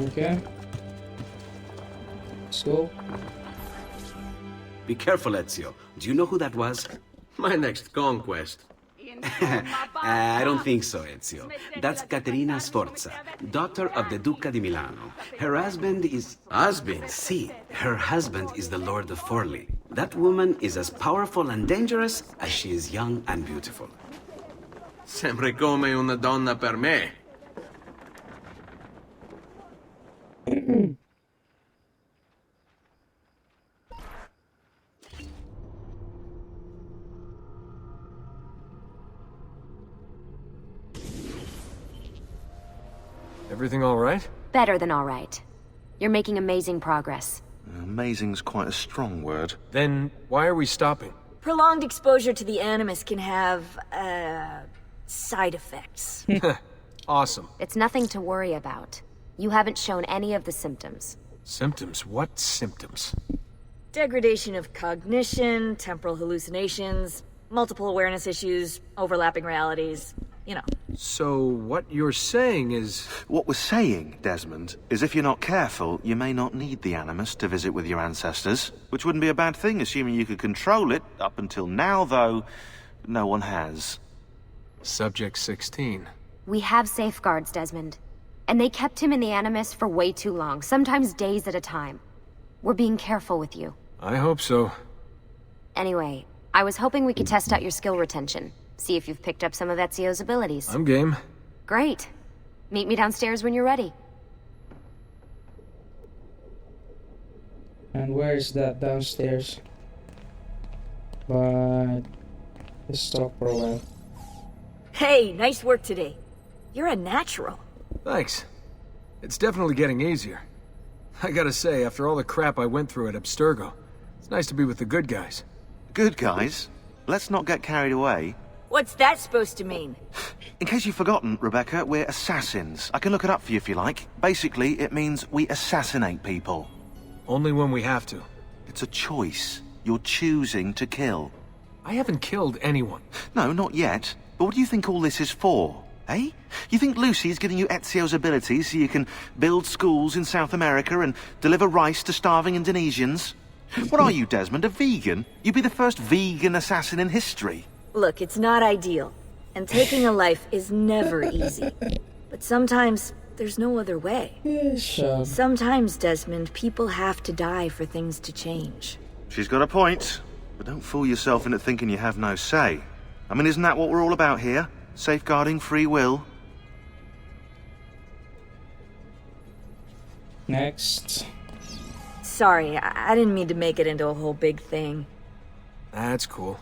Okay. Let's go. Be careful, Ezio. Do you know who that was? My next conquest. I don't think so, Ezio. That's Caterina Sforza, daughter of the Duca di Milano. Her husband is... Husband? See, her husband is the Lord of Forli. That woman is as powerful and dangerous as she is young and beautiful. Sempre come una donna per me. Everything all right? Better than all right. You're making amazing progress. Amazing's quite a strong word. Then why are we stopping? Prolonged exposure to the Animus can have, side effects. Awesome. It's nothing to worry about. You haven't shown any of the symptoms. Symptoms? What symptoms? Degradation of cognition, temporal hallucinations, multiple awareness issues, overlapping realities, you know. So what you're saying is... What we're saying, Desmond, is if you're not careful, you may not need the Animus to visit with your ancestors. Which wouldn't be a bad thing, assuming you could control it. Up until now, though, no one has. Subject 16. We have safeguards, Desmond. And they kept him in the Animus for way too long, sometimes days at a time. We're being careful with you. I hope so. Anyway, I was hoping we could test out your skill retention. See if you've picked up some of Ezio's abilities. I'm game. Great. Meet me downstairs when you're ready. And where is that downstairs? But let's talk for a while. Hey, nice work today. You're a natural. Thanks. It's definitely getting easier. I gotta say, after all the crap I went through at Abstergo, it's nice to be with the good guys. Good guys. Let's not get carried away. What's that supposed to mean? In case you've forgotten, Rebecca, we're assassins. I can look it up for you if you like. Basically, it means we assassinate people. Only when we have to. It's a choice. You're choosing to kill. I haven't killed anyone. No, not yet. But what do you think all this is for? Eh? You think Lucy's giving you Ezio's abilities so you can build schools in South America and deliver rice to starving Indonesians? What are you, Desmond, a vegan? You'd be the first vegan assassin in history. Look, it's not ideal. And taking a life is never easy. But sometimes, there's no other way. Sometimes, Desmond, people have to die for things to change. She's got a point. But don't fool yourself into thinking you have no say. I mean, isn't that what we're all about here? Safeguarding free will? Next. Sorry, I didn't mean to make it into a whole big thing. That's cool.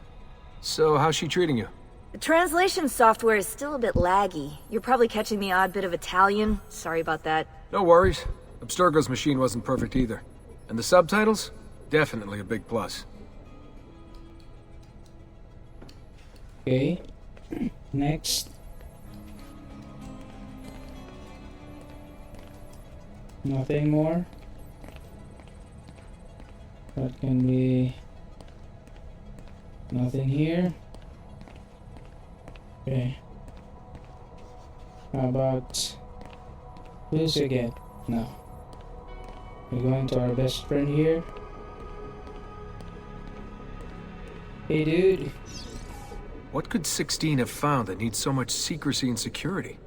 So, how's she treating you? The translation software is still a bit laggy. You're probably catching the odd bit of Italian. Sorry about that. No worries. Abstergo's machine wasn't perfect either. And the subtitles? Definitely a big plus. Okay. Next. Nothing more. That can be nothing here. Okay. How about who's again? No. We're going to our best friend here. Hey dude. What could 16 have found that needs so much secrecy and security?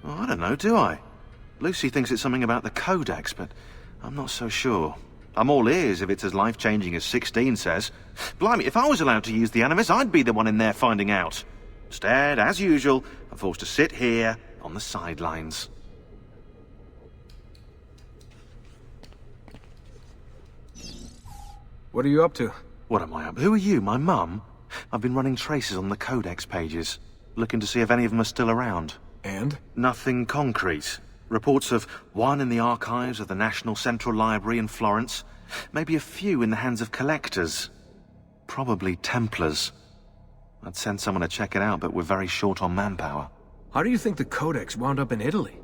Oh, I don't know, do I? Lucy thinks it's something about the Codex, but I'm not so sure. I'm all ears if it's as life-changing as 16 says. Blimey, if I was allowed to use the Animus, I'd be the one in there finding out. Instead, as usual, I'm forced to sit here on the sidelines. What are you up to? What am I up? Who are you, my mum? I've been running traces on the Codex pages, looking to see if any of them are still around. And? Nothing concrete. Reports of one in the archives of the National Central Library in Florence. Maybe a few in the hands of collectors. Probably Templars. I'd send someone to check it out, but we're very short on manpower. How do you think the Codex wound up in Italy?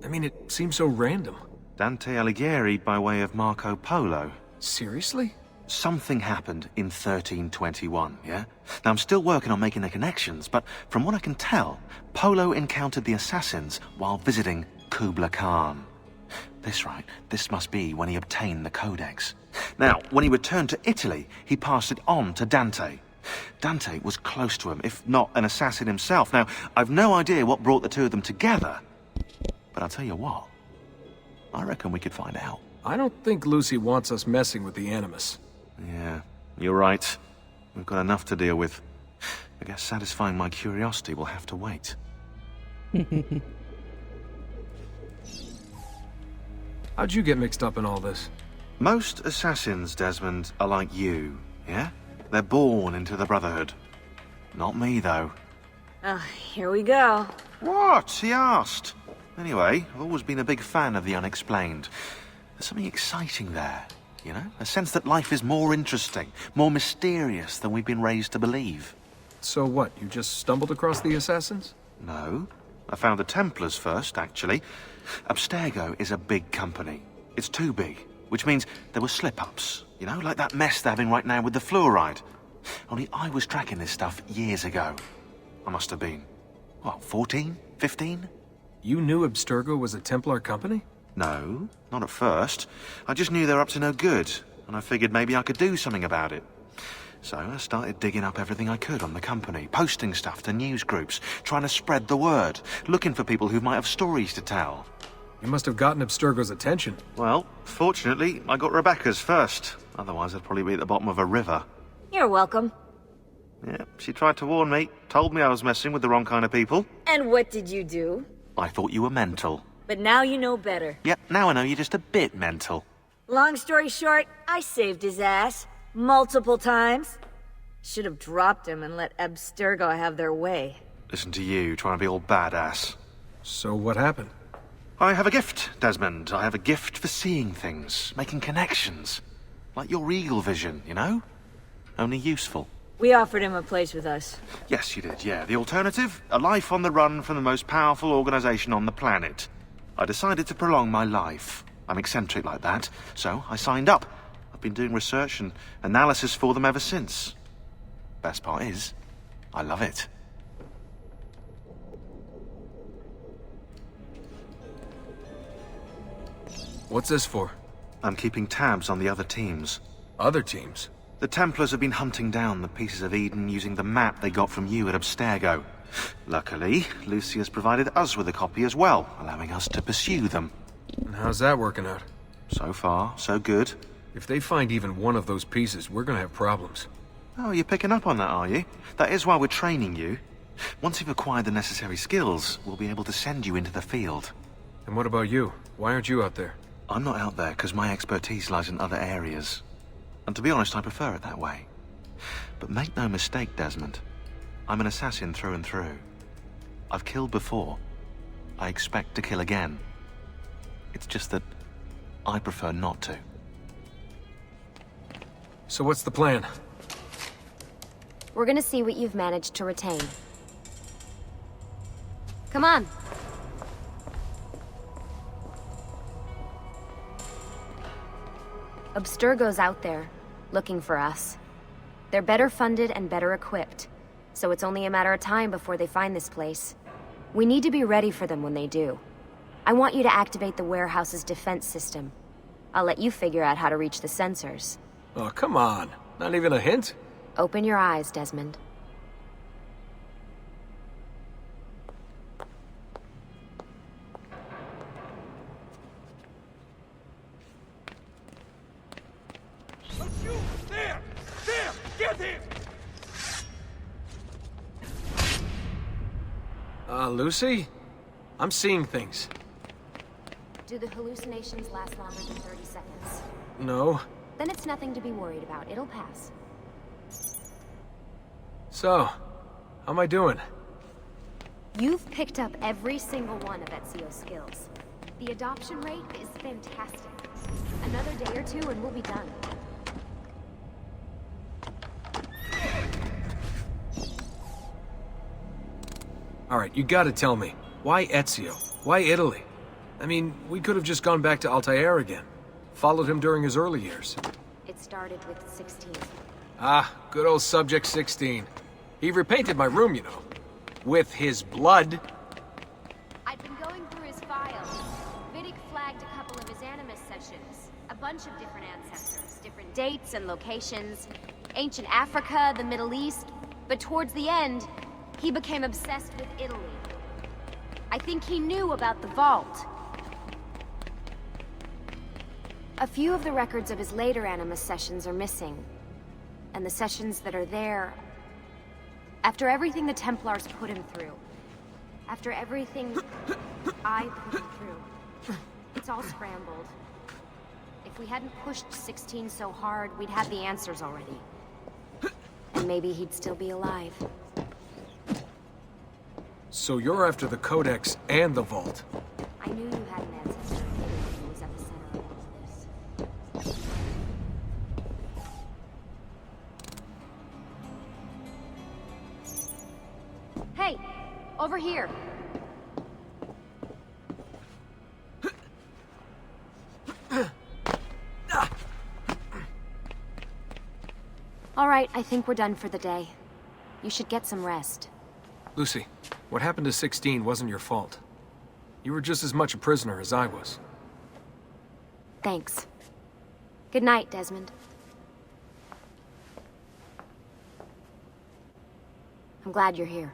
I mean, it seems so random. Dante Alighieri by way of Marco Polo. Seriously? Something happened in 1321, yeah? Now, I'm still working on making the connections, but from what I can tell, Polo encountered the assassins while visiting Kubla Khan. This right. This must be when he obtained the Codex. Now, when he returned to Italy, he passed it on to Dante. Dante was close to him, if not an assassin himself. Now, I've no idea what brought the two of them together, but I'll tell you what, I reckon we could find out. I don't think Lucy wants us messing with the Animus. Yeah, you're right. We've got enough to deal with. I guess satisfying my curiosity will have to wait. How'd you get mixed up in all this? Most assassins, Desmond, are like you, yeah? They're born into the Brotherhood. Not me, though. Here we go. What? He asked. Anyway, I've always been a big fan of the unexplained. There's something exciting there, you know? A sense that life is more interesting, more mysterious than we've been raised to believe. So what, you just stumbled across the Assassins? No. I found the Templars first, actually. Abstergo is a big company. It's too big, which means there were slip-ups, you know, like that mess they're having right now with the fluoride. Only I was tracking this stuff years ago. I must have been, what, 14? 15? You knew Abstergo was a Templar company? No, not at first. I just knew they were up to no good, and I figured maybe I could do something about it. So I started digging up everything I could on the company, posting stuff to news groups, trying to spread the word, looking for people who might have stories to tell. You must have gotten Abstergo's attention. Well, fortunately, I got Rebecca's first. Otherwise, I'd probably be at the bottom of a river. You're welcome. Yeah, she tried to warn me, told me I was messing with the wrong kind of people. And what did you do? I thought you were mental. But now you know better. Yep, now I know you're just a bit mental. Long story short, I saved his ass. Multiple times. Should have dropped him and let Abstergo have their way. Listen to you, trying to be all badass. So what happened? I have a gift, Desmond. I have a gift for seeing things, making connections. Like your eagle vision, you know? Only useful. We offered him a place with us. Yes, you did, yeah. The alternative? A life on the run from the most powerful organization on the planet. I decided to prolong my life. I'm eccentric like that, so I signed up. I've been doing research and analysis for them ever since. Best part is, I love it. What's this for? I'm keeping tabs on the other teams. Other teams? The Templars have been hunting down the pieces of Eden using the map they got from you at Abstergo. Luckily, Lucy has provided us with a copy as well, allowing us to pursue them. And how's that working out? So far, so good. If they find even one of those pieces, we're gonna have problems. Oh, you're picking up on that, are you? That is why we're training you. Once you've acquired the necessary skills, we'll be able to send you into the field. And what about you? Why aren't you out there? I'm not out there because my expertise lies in other areas. And to be honest, I prefer it that way. But make no mistake, Desmond. I'm an assassin through and through. I've killed before. I expect to kill again. It's just that I prefer not to. So what's the plan? We're gonna see what you've managed to retain. Come on. Abstergo's out there, looking for us. They're better funded and better equipped, so it's only a matter of time before they find this place. We need to be ready for them when they do. I want you to activate the warehouse's defense system. I'll let you figure out how to reach the sensors. Oh, come on. Not even a hint? Open your eyes, Desmond. There! There! Get him! Lucy? I'm seeing things. Do the hallucinations last longer than 30 seconds? No. Then it's nothing to be worried about. It'll pass. So, how am I doing? You've picked up every single one of Ezio's skills. The adoption rate is fantastic. Another day or two and we'll be done. Alright, you gotta tell me. Why Ezio? Why Italy? I mean, we could have just gone back to Altair again. Followed him during his early years. It started with 16. Ah, good old Subject 16. He repainted my room, you know. With his blood. I've been going through his files. Vidic flagged a couple of his dates and locations. Ancient Africa, the Middle East. But towards the end, he became obsessed with Italy. I think he knew about the vault. A few of the records of his later Animus sessions are missing. And the sessions that are there... After everything the Templars put him through. After everything I put him through. It's all scrambled. If we hadn't pushed 16 so hard, we'd have the answers already. And maybe he'd still be alive. So you're after the Codex and the Vault. I knew you had an ancestor who was at the center of all of this. Hey! Over here! All right, I think we're done for the day. You should get some rest. Lucy, what happened to 16 wasn't your fault. You were just as much a prisoner as I was. Thanks. Good night, Desmond. I'm glad you're here.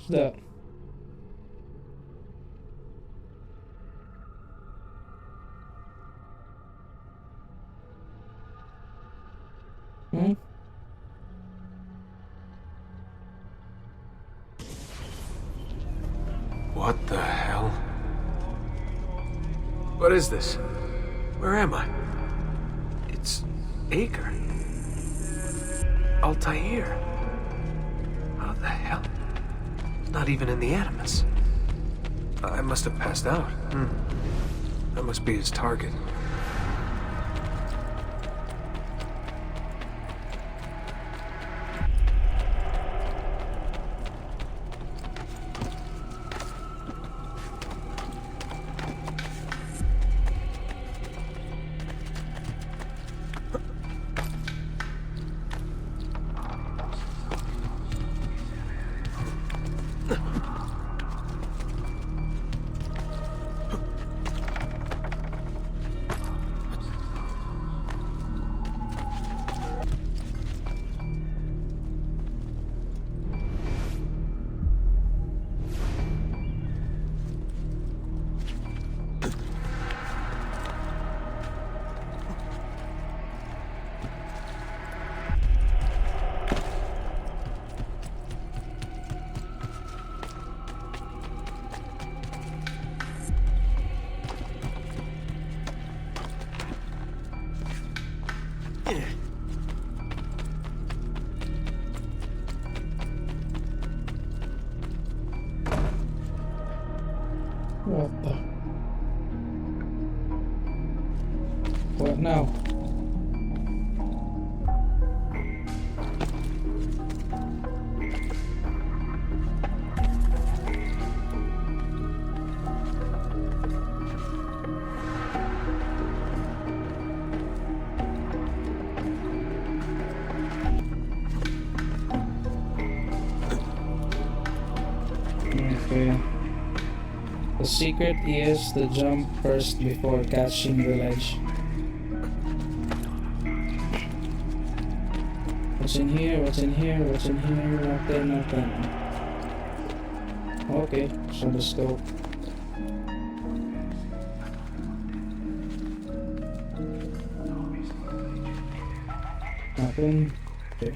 That. Hmm? What the hell? What is this? Where am I? It's Acre. Altair. How the hell? Not even in the Animus. I must have passed out. That must be his target. What the? What now? Okay. The secret is to jump first before catching the ledge. What's in here? What's in here? What's in here? Nothing, nothing. Okay, so let's go. Nothing. Okay.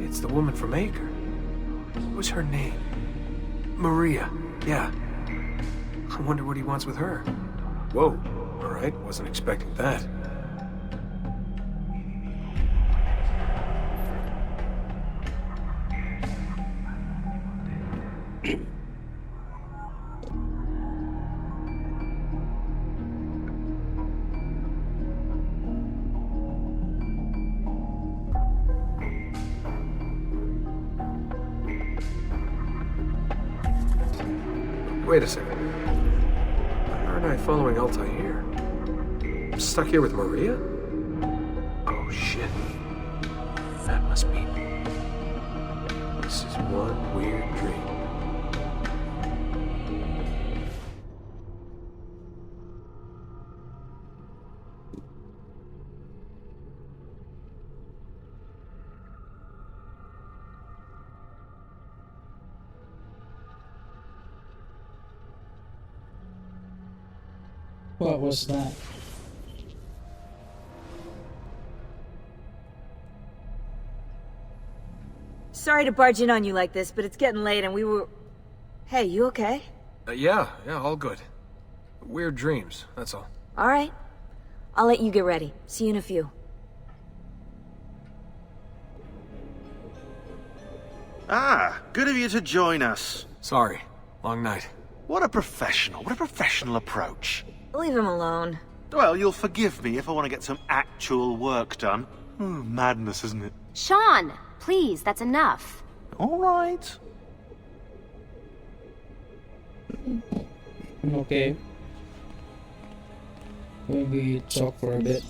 It's the woman from Acre. was her name? Maria, yeah. I wonder what he wants with her. Whoa, alright, wasn't expecting that. Wait a second. Why aren't I following Altair? I'm stuck here with Maria? Oh shit. That must mean this is one weird dream. What was that? Sorry to barge in on you like this, but it's getting late and we were... Hey, you okay? Yeah, all good. Weird dreams, that's all. Alright. I'll let you get ready. See you in a few. Ah, good of you to join us. Sorry, long night. What a professional approach. Leave him alone. Well, you'll forgive me if I want to get some actual work done. Madness, isn't it? Sean, please, that's enough. All right. Okay. Maybe talk for a bit.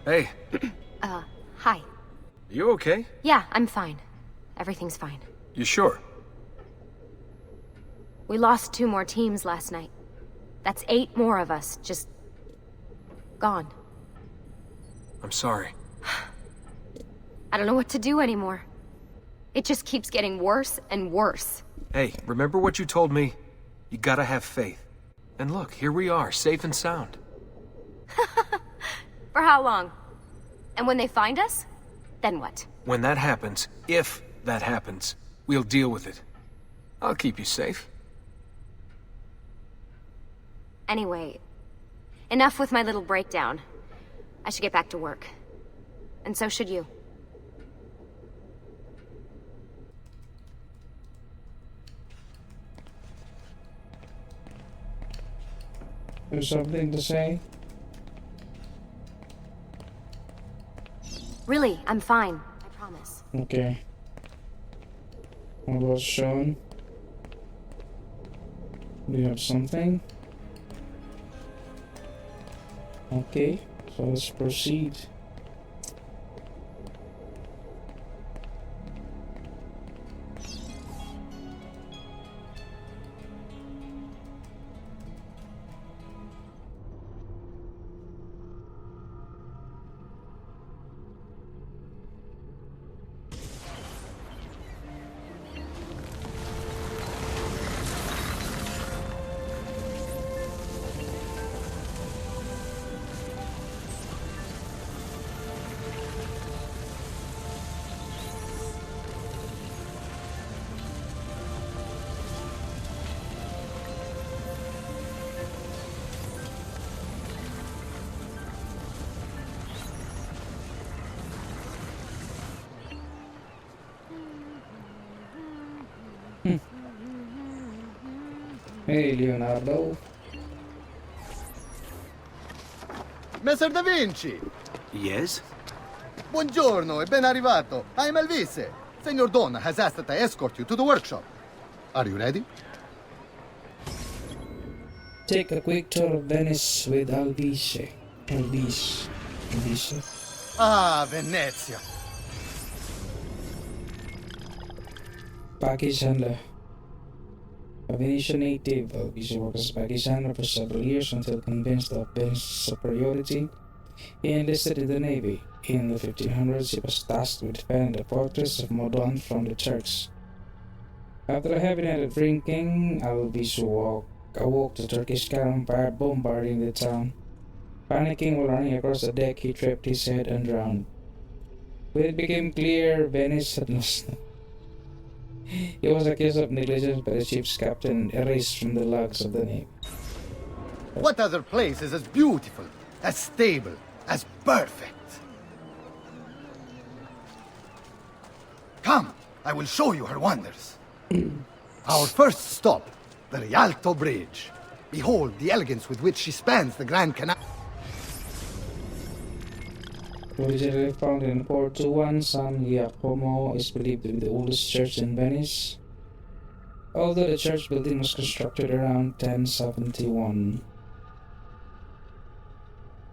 Hey, Hi. you okay? Yeah, I'm fine. Everything's fine. You sure? We lost 2 more teams last night. That's 8 more of us, just... gone. I'm sorry. I don't know what to do anymore. It just keeps getting worse and worse. Hey, remember what you told me? You gotta have faith. And look, here we are, safe and sound. For how long? And when they find us, then what? When that happens, if that happens, we'll deal with it. I'll keep you safe. Anyway, enough with my little breakdown. I should get back to work. And so should you. There's something to say? Really, I'm fine. I promise. Okay. What about Sean? Do you have something? Okay, so let's proceed. Hey, Leonardo. Messer Da Vinci! Yes? Buongiorno e ben arrivato. I'm Elvise. Senor Don has asked that I escort you to the workshop. Are you ready? Take a quick tour of Venice with Elvise. Elvise. Ah, Venezia. Package handler. A Venetian native, Elvise worked as a package handler for several years until convinced of Venice's superiority. He enlisted in the Navy. In the 1500s, he was tasked with defending the fortress of Modon from the Turks. After a heavy night of drinking, Elvise awoke the Turkish gunfire bombarding the town. Panicking while running across the deck, he tripped his head and drowned. When it became clear Venice had lost He was accused of negligence by the ship's captain and erased from the logs of the Navy. What other place is as beautiful, as stable, as perfect? Come, I will show you her wonders. Our first stop, the Rialto Bridge. Behold the elegance with which she spans the Grand Canal. Originally found in Porto 1, San Giacomo is believed to be the oldest church in Venice, although the church building was constructed around 1071.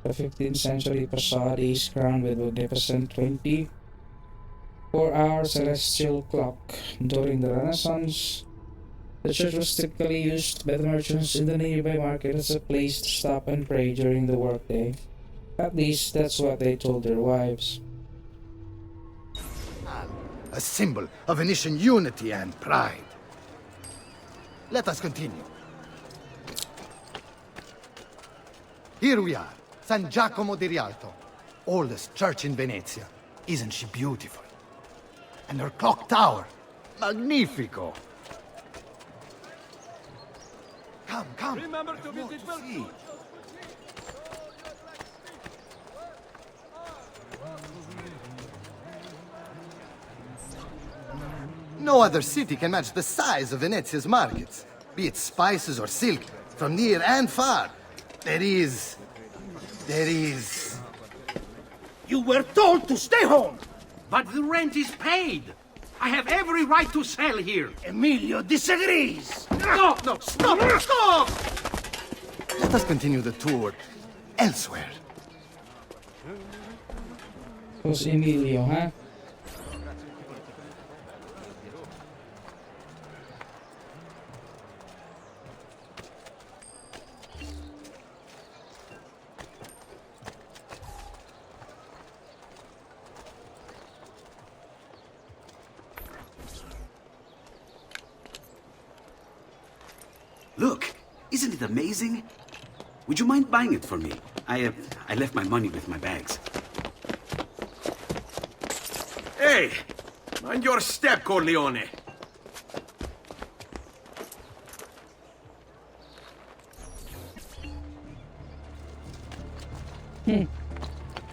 The 15th century facade is crowned with a magnificent 24-hour celestial clock. During the Renaissance, the church was typically used by the merchants in the nearby market as a place to stop and pray during the workday. At least, that's what they told their wives. A symbol of Venetian unity and pride. Let us continue. Here we are, San Giacomo di Rialto, oldest church in Venezia. Isn't she beautiful? And her clock tower, magnifico. Come. Remember to visit See. No other city can match the size of Venezia's markets, be it spices or silk, from near and far. There is... You were told to stay home! But the rent is paid. I have every right to sell here. Emilio disagrees! No, stop! Let us continue the tour elsewhere. Who's Emilio, huh? Look, isn't it amazing? Would you mind buying it for me? I left my money with my bags. Hey, mind your step, Corleone.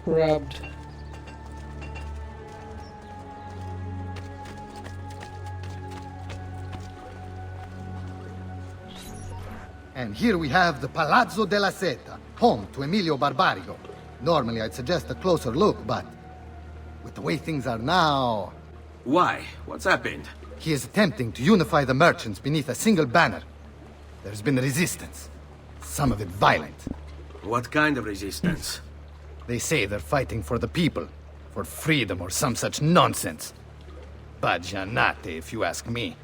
Robbed. And here we have the Palazzo della Seta, home to Emilio Barbarigo. Normally I'd suggest a closer look, but with the way things are now... Why? What's happened? He is attempting to unify the merchants beneath a single banner. There's been resistance, some of it violent. What kind of resistance? They say they're fighting for the people, for freedom or some such nonsense. Baggianate, if you ask me.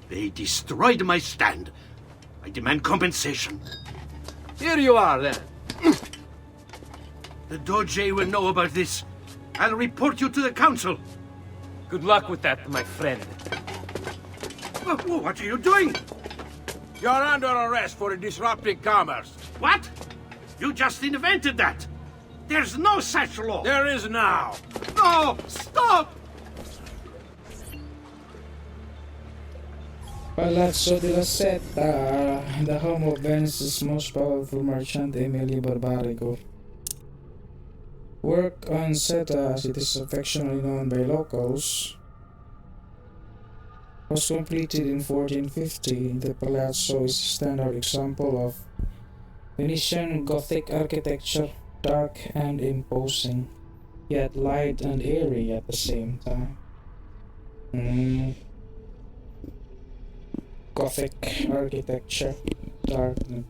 They destroyed my stand. I demand compensation. Here you are, then. The Doge will know about this. I'll report you to the council. Good luck with that, my friend. What are you doing? You're under arrest for disrupting commerce. What? You just invented that. There's no such law. There is now. No! Stop! Palazzo della Seta, the home of Venice's most powerful merchant, Emilio Barbarigo. Work on Seta, as it is affectionately known by locals, was completed in 1450. The palazzo is a standard example of Venetian Gothic architecture, dark and imposing, yet light and airy at the same time. Gothic architecture, dark and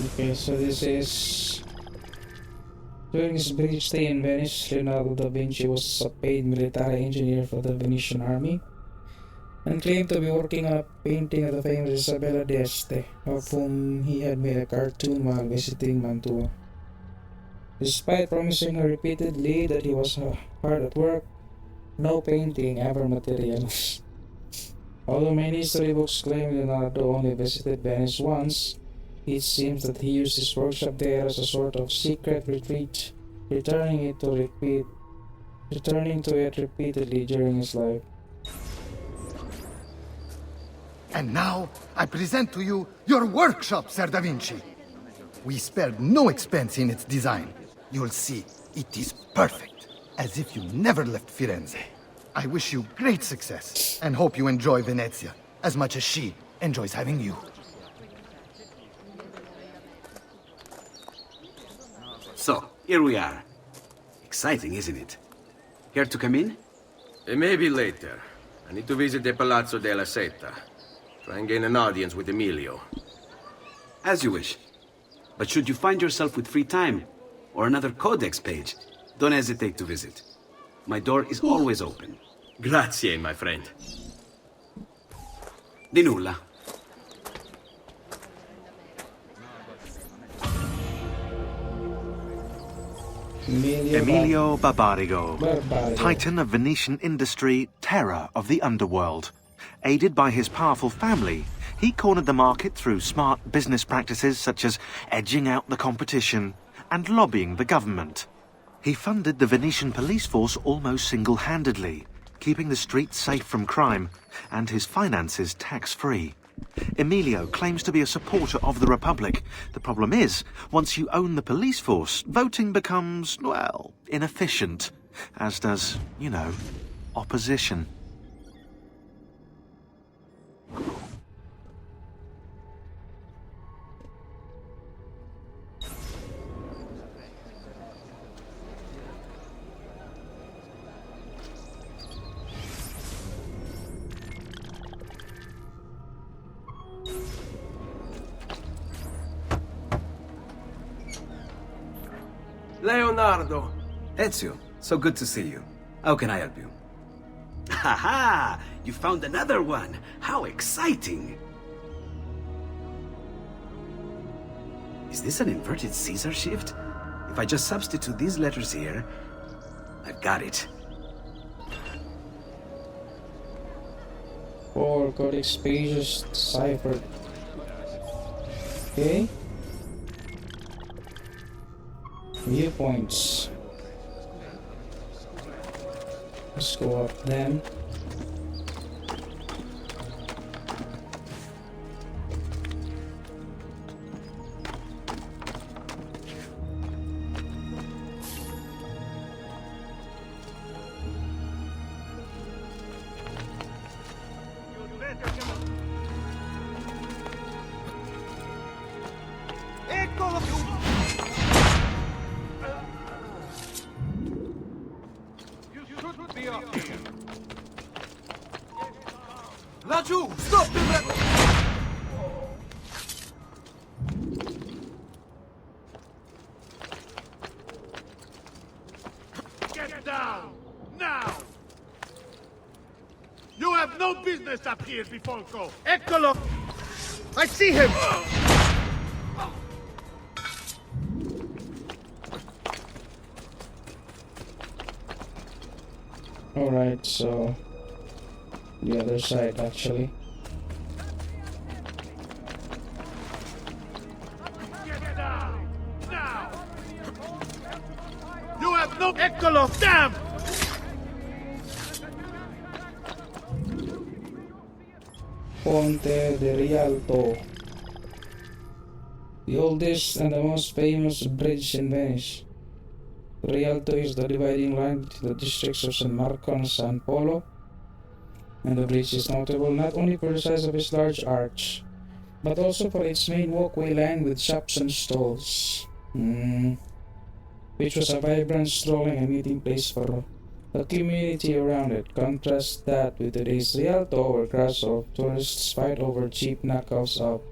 okay, so this is during his brief stay in Venice, Leonardo da Vinci was a paid military engineer for the Venetian army. and claimed to be working on a painting of the famous Isabella d'Este, of whom he had made a cartoon while visiting Mantua. Despite promising her repeatedly that he was hard at work, no painting ever materialized. Although many history books claim Leonardo only visited Venice once, it seems that he used his workshop there as a sort of secret retreat, returning to it repeatedly during his life. And now, I present to you your workshop, Ser Da Vinci. We spared no expense in its design. You'll see, it is perfect, as if you never left Firenze. I wish you great success, and hope you enjoy Venezia, as much as she enjoys having you. So, here we are. Exciting, isn't it? Care to come in? Maybe later. I need to visit the Palazzo della Seta. Try and gain an audience with Emilio. As you wish. But should you find yourself with free time, or another codex page, don't hesitate to visit. My door is always open. Grazie, my friend. Di nulla. Emilio Barbarigo, titan of Venetian industry, terror of the underworld. Aided by his powerful family, he cornered the market through smart business practices such as edging out the competition and lobbying the government. He funded the Venetian police force almost single-handedly, keeping the streets safe from crime and his finances tax-free. Emilio claims to be a supporter of the Republic. The problem is, once you own the police force, voting becomes, well, inefficient. As does, you know, opposition. Leonardo! Ezio, so good to see you. How can I help you? Ha! You found another one! How exciting! Is this an inverted Caesar shift? If I just substitute these letters here, I've got it. Or codex pages deciphered. Okay. Viewpoints. Let's go up them. Laggiù! Stop the... Get down! Now! You have no business up here, Bifolco! Eccolo! I see him! Alright, so the other side actually. Get down! Now! You have no... Eccolo! Damn! Ponte de Rialto, the oldest and the most famous bridge in Venice. Rialto is the dividing line between the districts of San Marco and San Polo, and the bridge is notable not only for the size of its large arch, but also for its main walkway lined with shops and stalls, which was a vibrant strolling and meeting place for the community around it. Contrast that with today's Rialto, where crowds of tourists fight over cheap knockoffs of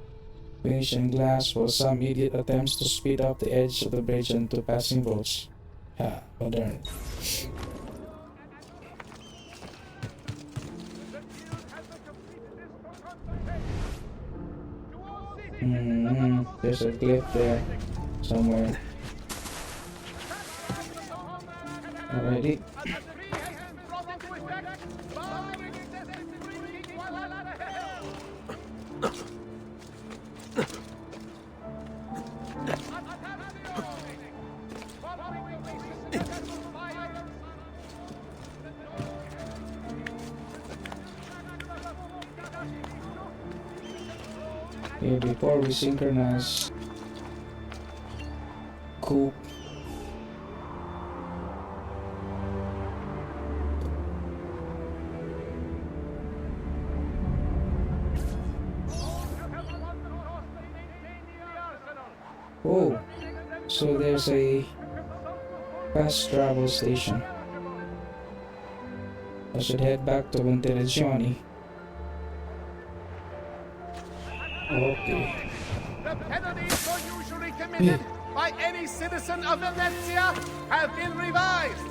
Venetian glass, while some idiot attempts to speed up the edge of the bridge into passing boats. Ha, modern. There's a cliff there somewhere. Alrighty. Okay, before we synchronize, cool. Oh, so there's a fast travel station. I should head back to Monteriggioni. Okay. The penalties for usually committed by any citizen of Venezia have been revised.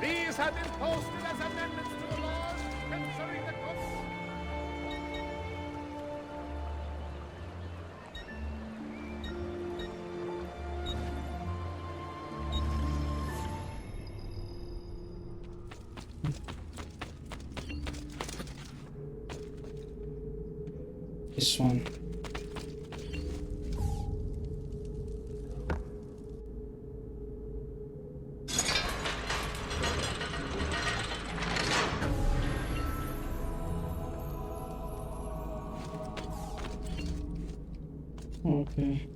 These have been posted as amendments to the laws concerning the This one. Okay.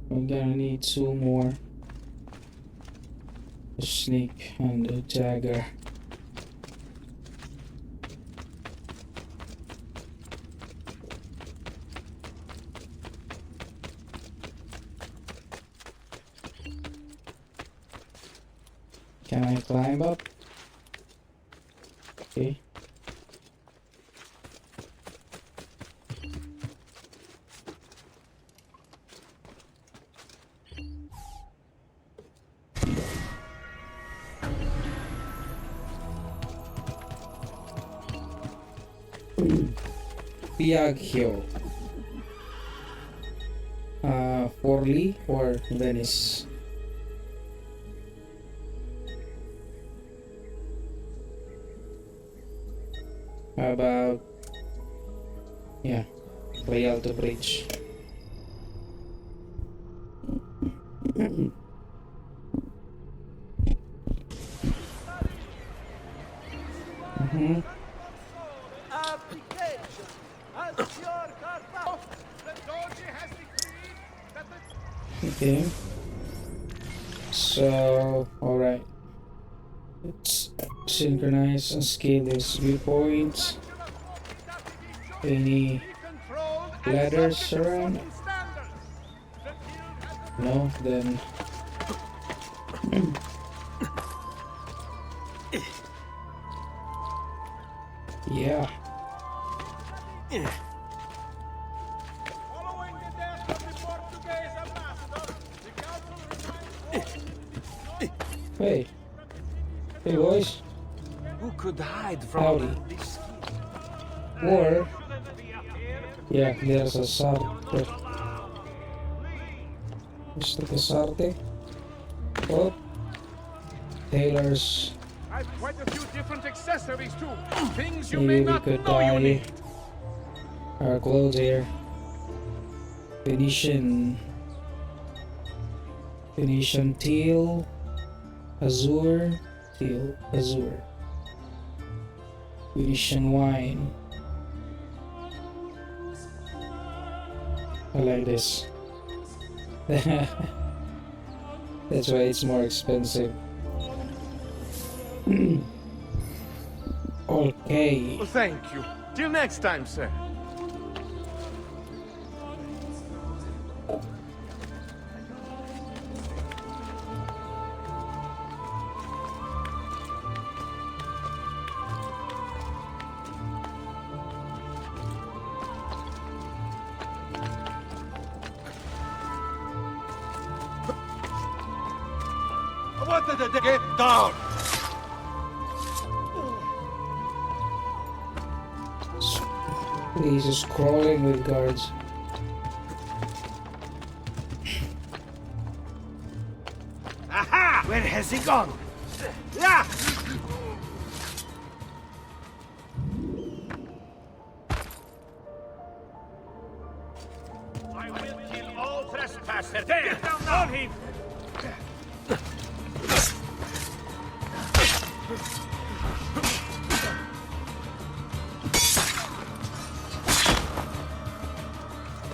We're gonna need 2 more. The snake and the dagger. Can I climb up? Okay. Piaggio. Forlì or Venice? How about, yeah, Rialto Bridge. Okay. So, alright. Let's synchronize and scale these viewpoints. Any ladders around? No, then yeah. Hey. Hey boys. Who could hide from Howdy. this? Or yeah, there's a Sarte. Is that a Sarte? Oh, Taylor's. I've quite a few different accessories too. Things you may Maybe we not could know you need. our clothes here. Venetian teal, azure, teal, azure. Venetian wine. I like this. That's why it's more expensive. Okay. Well, thank you. Till next time, sir. What the get down! He's just crawling with guards. Where has he gone? Yeah! I will kill all trespassers. There! Get down on him!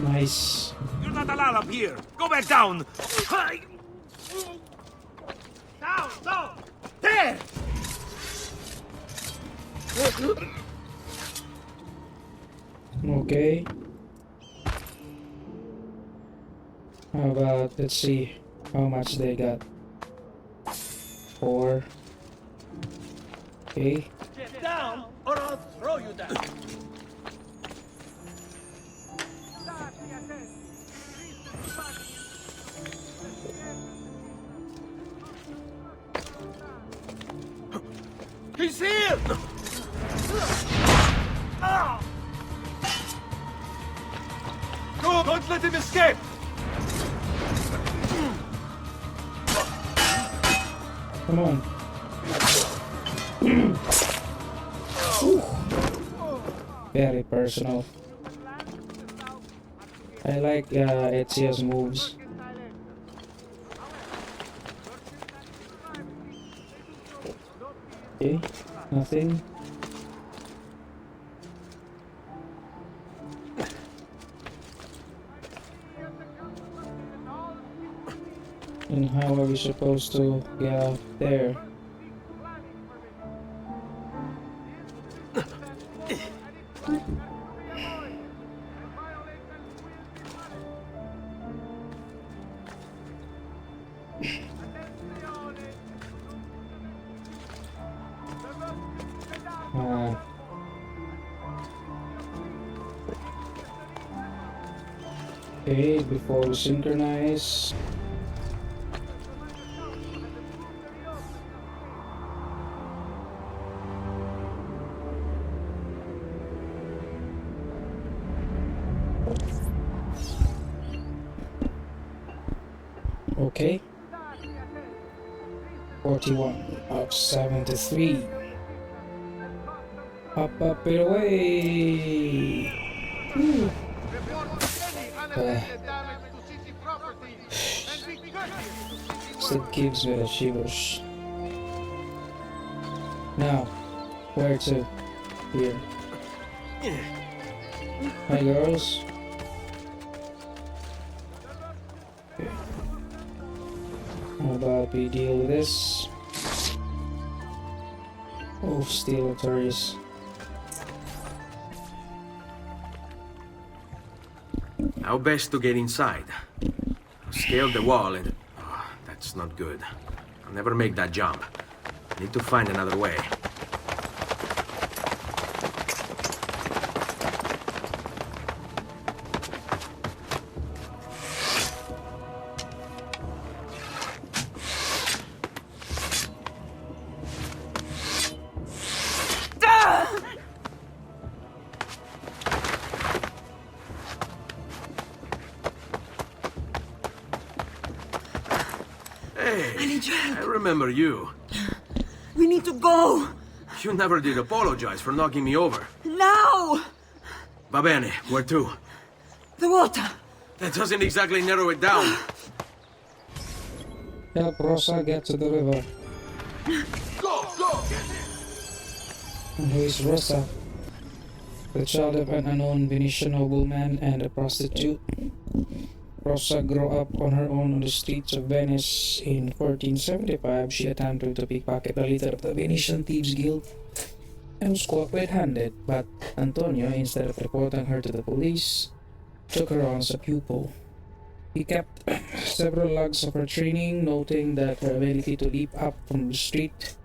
Nice. You're not allowed up here. Go back down. Down, down. There! Okay. How about, let's see how much they got. 4. Okay. Get down, or I'll throw you down. He's here! Don't let him escape! Come on. Very personal. I like Ezio's moves. Okay, nothing. And how are we supposed to get out there? Okay, before we synchronize. Okay. 41 of 73. Up and away. Still gives me the shivers. Now, where to? Here. Hi girls. Okay. How about we deal with this? Oh, steel notorious. How best to get inside? I'll scale the wall and... Oh, that's not good. I'll never make that jump. Need to find another way. I remember you. We need to go! You never did apologize for knocking me over. Now! Va bene, where to? The water! That doesn't exactly narrow it down. Help Rosa get to the river. Go, go! And who is Rosa? The child of an unknown Venetian nobleman and a prostitute. Rosa grew up on her own on the streets of Venice. In 1475, she attempted to pickpocket the leader of the Venetian Thieves Guild and was caught red-handed, but Antonio, instead of reporting her to the police, took her on as a pupil. He kept several logs of her training, noting that her ability to leap up from the street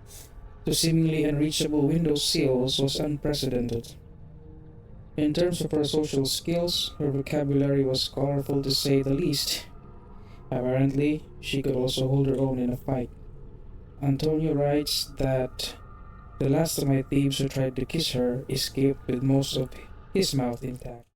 to seemingly unreachable window sills was unprecedented. In terms of her social skills, her vocabulary was colorful to say the least. Apparently, she could also hold her own in a fight. Antonio writes that the last of my thieves who tried to kiss her escaped with most of his mouth intact.